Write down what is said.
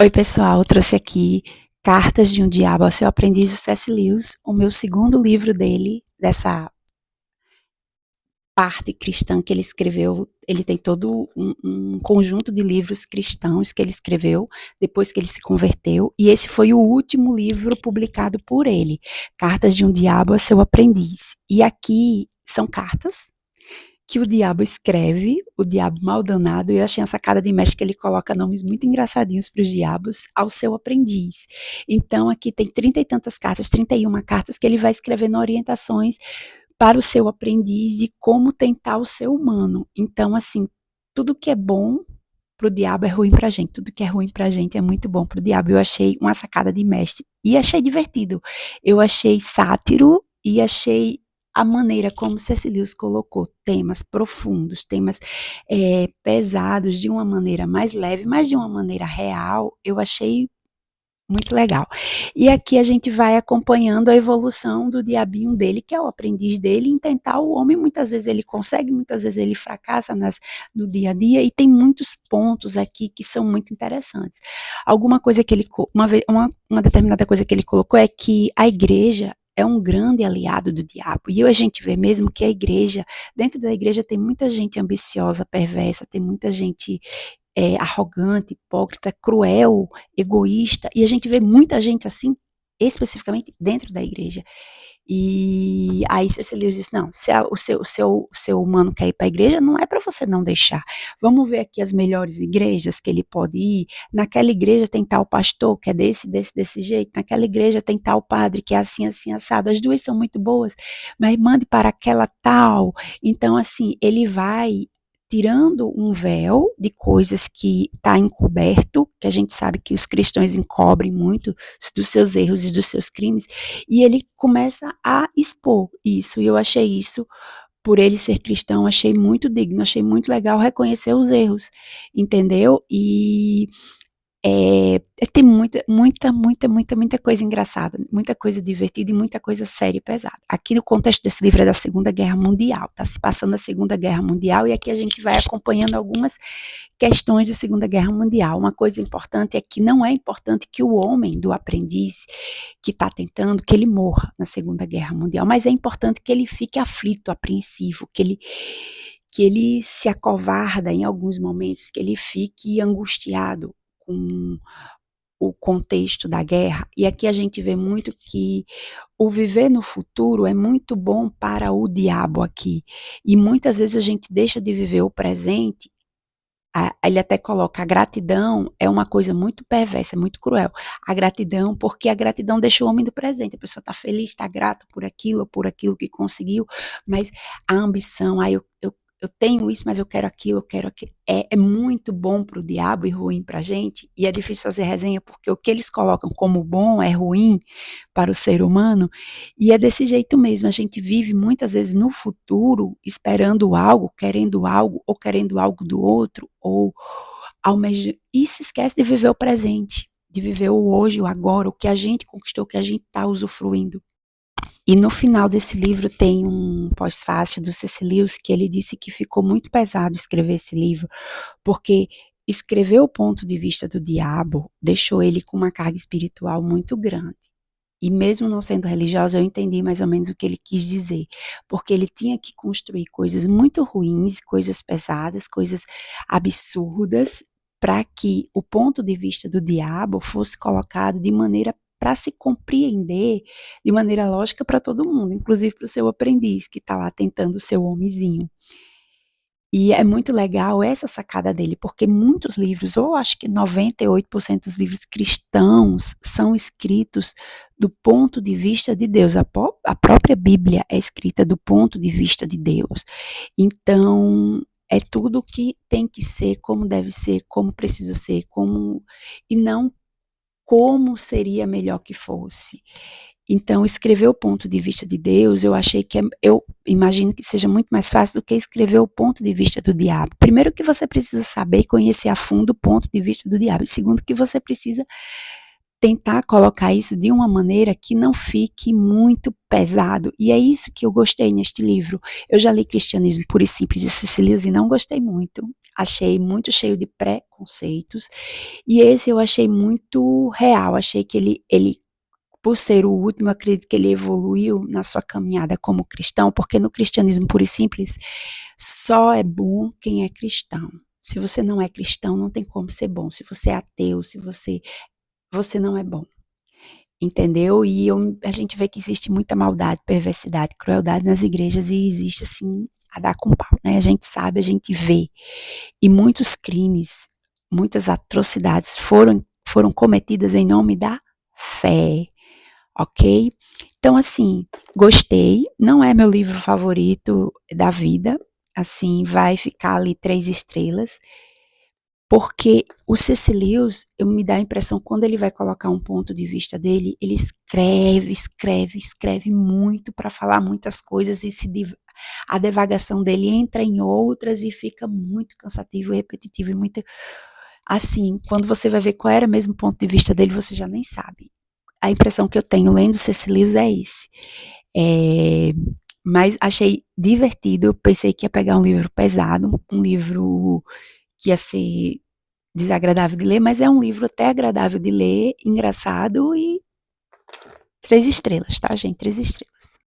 Oi, pessoal, eu trouxe aqui Cartas de um Diabo ao Seu Aprendiz, de C.S. Lewis, o meu segundo livro dele, dessa parte cristã que ele escreveu. Ele tem todo um conjunto de livros cristãos que ele escreveu depois que ele se converteu, e esse foi o último livro publicado por ele, Cartas de um Diabo ao Seu Aprendiz. E aqui são cartas que o diabo escreve, o diabo mal danado. Eu achei a sacada de mestre que ele coloca nomes muito engraçadinhos para os diabos, ao seu aprendiz. Então aqui tem 30 e tantas cartas, 31 cartas que ele vai escrevendo orientações para o seu aprendiz de como tentar o ser humano. Então, assim, tudo que é bom pro diabo é ruim pra gente, tudo que é ruim pra gente é muito bom pro diabo. Eu achei uma sacada de mestre e achei divertido. Eu achei sátiro e achei a maneira como C.S. Lewis colocou temas profundos, temas pesados de uma maneira mais leve, mas de uma maneira real. Eu achei muito legal. E aqui a gente vai acompanhando a evolução do diabinho dele, que é o aprendiz dele, em tentar o homem. Muitas vezes ele consegue, muitas vezes ele fracassa no dia a dia, e tem muitos pontos aqui que são muito interessantes. Alguma coisa que ele, uma determinada coisa que ele colocou é que a igreja é um grande aliado do diabo. E a gente vê mesmo que a igreja, dentro da igreja tem muita gente ambiciosa, perversa, tem muita gente arrogante, hipócrita, cruel, egoísta, e a gente vê muita gente assim, especificamente dentro da igreja. E aí C.S. Lewis disse, não, se o seu humano quer ir para a igreja, não é para você não deixar. Vamos ver aqui as melhores igrejas que ele pode ir. Naquela igreja tem tal pastor que é desse jeito, naquela igreja tem tal padre que é assim, assim, assado. As duas são muito boas, mas mande para aquela tal. Então, assim, ele vai tirando um véu de coisas que está encoberto, que a gente sabe que os cristãos encobrem muito dos seus erros e dos seus crimes, e ele começa a expor isso. E eu achei isso, por ele ser cristão, achei muito digno, achei muito legal reconhecer os erros, entendeu? E tem muita coisa engraçada, muita coisa divertida e muita coisa séria e pesada. Aqui no contexto desse livro é da Segunda Guerra Mundial, está se passando a Segunda Guerra Mundial, e aqui a gente vai acompanhando algumas questões da Segunda Guerra Mundial. Uma coisa importante é que não é importante que o homem do aprendiz que está tentando, que ele morra na Segunda Guerra Mundial, mas é importante que ele fique aflito, apreensivo, que ele se acovarda em alguns momentos, que ele fique angustiado com o contexto da guerra. E aqui a gente vê muito que o viver no futuro é muito bom para o diabo aqui. E muitas vezes a gente deixa de viver o presente. Ele até coloca, a gratidão é uma coisa muito perversa, muito cruel. A gratidão, porque a gratidão deixa o homem do presente. A pessoa está feliz, está grata por aquilo que conseguiu, mas a ambição, eu tenho isso, mas eu quero aquilo, é muito bom para o diabo e ruim para a gente. E é difícil fazer resenha, porque o que eles colocam como bom é ruim para o ser humano. E é desse jeito mesmo. A gente vive muitas vezes no futuro esperando algo, ou querendo algo do outro, ou e se esquece de viver o presente, de viver o hoje, o agora, o que a gente conquistou, o que a gente está usufruindo. E no final desse livro tem um pós-fácil do C.S. Lewis, que ele disse que ficou muito pesado escrever esse livro, porque escrever o ponto de vista do diabo deixou ele com uma carga espiritual muito grande. E mesmo não sendo religiosa, eu entendi mais ou menos o que ele quis dizer, porque ele tinha que construir coisas muito ruins, coisas pesadas, coisas absurdas, para que o ponto de vista do diabo fosse colocado de maneira para se compreender de maneira lógica para todo mundo, inclusive para o seu aprendiz, que está lá tentando ser o homenzinho. E é muito legal essa sacada dele, porque muitos livros, ou acho que 98% dos livros cristãos, são escritos do ponto de vista de Deus. A própria Bíblia é escrita do ponto de vista de Deus. Então, é tudo que tem que ser, como deve ser, como precisa ser, e não como seria melhor que fosse. Então, escrever o ponto de vista de Deus, eu imagino que seja muito mais fácil do que escrever o ponto de vista do diabo. Primeiro, que você precisa saber e conhecer a fundo o ponto de vista do diabo. E segundo, que você precisa tentar colocar isso de uma maneira que não fique muito pesado. E é isso que eu gostei neste livro. Eu já li Cristianismo Puro e Simples de C.S. Lewis e não gostei muito. achei muito cheio de preconceitos, e esse eu achei muito real, achei que ele por ser o último, eu acredito que ele evoluiu na sua caminhada como cristão, porque no cristianismo puro e simples, só é bom quem é cristão. Se você não é cristão, não tem como ser bom. Se você é ateu, se você não é bom. Entendeu? E a gente vê que existe muita maldade, perversidade, crueldade nas igrejas e existe, assim, a dar com pau, né? A gente sabe, a gente vê. E muitos crimes, muitas atrocidades foram cometidas em nome da fé, ok? Então, assim, gostei. Não é meu livro favorito da vida. Assim, vai ficar ali 3 estrelas. Porque o C.S. Lewis, eu me dá a impressão, quando ele vai colocar um ponto de vista dele, ele escreve muito para falar muitas coisas e a devagação dele entra em outras e fica muito cansativo e repetitivo e muito, assim, quando você vai ver qual era mesmo o ponto de vista dele, você já nem sabe. A impressão que eu tenho lendo C.S. Lewis é esse. É, mas achei divertido, eu pensei que ia pegar um livro pesado, um livro que ia ser desagradável de ler, mas é um livro até agradável de ler, engraçado e 3 estrelas, tá, gente? 3 estrelas.